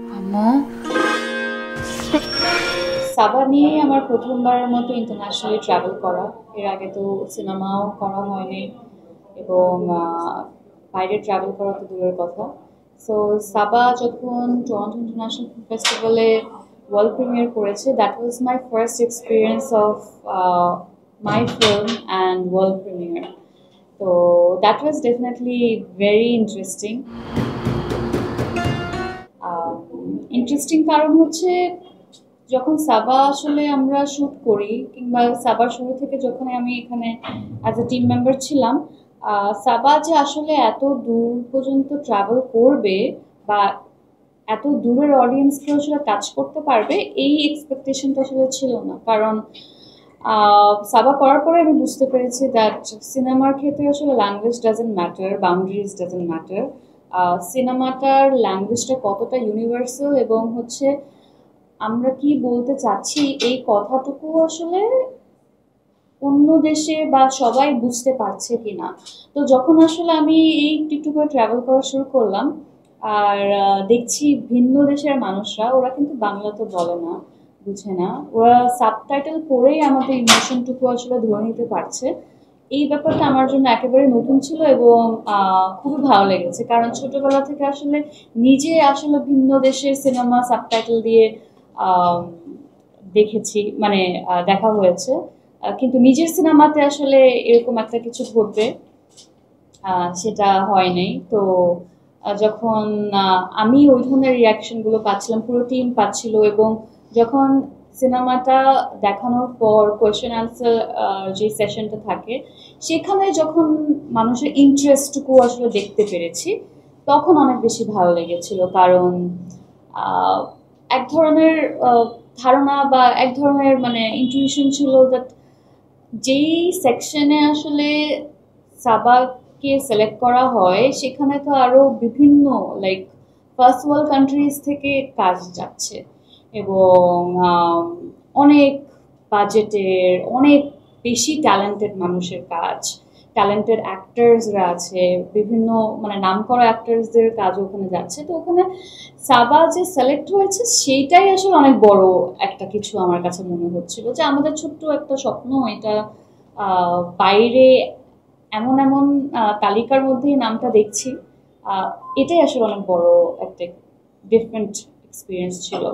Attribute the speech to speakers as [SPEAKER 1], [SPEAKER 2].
[SPEAKER 1] আম্মু
[SPEAKER 2] সাবা নিয়ে আমার প্রথমবারের মতো ইন্টারন্যাশনালি ট্রাভেল করা। এর আগে তো সিনেমাও করা হয়নি এবং বাইরে ট্রাভেল করা তো দূরের কথা। সো সাবা যখন টরন্টো ইন্টারন্যাশনাল ফিল্ম ফেস্টিভ্যালে ওয়ার্ল্ড প্রিমিয়ার করেছে, that was my first experience of my film and world premiere. তো that was definitely very interesting. Interesting কারণ হচ্ছে, যখন সাবা আসলে আমরা শুট করি কিংবা সাবার শুরু থেকে যখন আমি এখানে অ্যাজ এ টিম মেম্বার ছিলাম, সাবা যে আসলে এত দূর পর্যন্ত ট্রাভেল করবে বা এত দূরের অডিয়েন্সকে আসলে টাচ করতে পারবে, এই এক্সপেকটেশনটা আসলে ছিল না। কারণ সাবা করার পরে আমি বুঝতে পেরেছি দ্যাট সিনেমার ক্ষেত্রে আসলে language doesn't matter, boundaries doesn't matter. সিনেমাটার ল্যাঙ্গুয়েজটা কতটা ইউনিভার্সাল এবং হচ্ছে আমরা কি বলতে চাচ্ছি এই কথাটুকু আসলে অন্য দেশে বা সবাই বুঝতে পারছে কিনা। তো যখন আসলে আমি এই একটু করে ট্রাভেল করা শুরু করলাম, আর দেখছি ভিন্ন দেশের মানুষরা, ওরা কিন্তু বাংলা তো বলে না, বুঝে না, ওরা সাবটাইটেল পড়েই আমাদের ইমোশনটুকু আসলে ধরে নিতে পারছে। এই ব্যাপারটা আমার জন্য একেবারে নতুন ছিল এবং খুবই ভালো লেগেছে। কারণ ছোটবেলা থেকে আসলে নিজে আসলে ভিন্ন দেশের সিনেমা সাবটাইটেল দিয়ে আহ, দেখেছি, মানে দেখা হয়েছে। কিন্তু নিজের সিনেমাতে আসলে এরকম একটা কিছু ঘটবে সেটা হয় নাই। তো যখন আমি ওই ধরনের রিয়াকশনগুলো পাচ্ছিলাম, পুরো টিম পাচ্ছিল, এবং যখন সিনেমাটা দেখানোর পর কোয়েশ্চেন আনসার যে সেশনটা থাকে, সেখানে যখন মানুষের ইন্টারেস্টটুকু আসলে দেখতে পেরেছি, তখন অনেক বেশি ভালো লেগেছিল। কারণ আহ, এক ধরনের ধারণা বা এক ধরনের মানে ইন্টুইশন ছিল দ্যাট যেই সেকশনে আসলে সাবাকে সিলেক্ট করা হয়, সেখানে তো আরো বিভিন্ন লাইক ফার্স্ট ওয়ার্ল্ড কান্ট্রিজ থেকে কাজ যাচ্ছে এবং অনেক বাজেটের, অনেক বেশি ট্যালেন্টেড মানুষের কাজ, ট্যালেন্টেড অ্যাক্টার্সরা আছে, বিভিন্ন মানে নামকরা অ্যাক্টার্সদের কাজও ওখানে যাচ্ছে। তো ওখানে সাবা যে সিলেক্ট হয়েছে সেইটাই আসলে অনেক বড় একটা কিছু আমার কাছে মনে হচ্ছিল, যে আমাদের ছোট্ট একটা স্বপ্ন এটা বাইরে এমন এমন তালিকার মধ্যেই নামটা দেখছি। আহ, এটাই আসলে অনেক বড় একটা ডিফারেন্ট এক্সপিরিয়েন্স ছিল।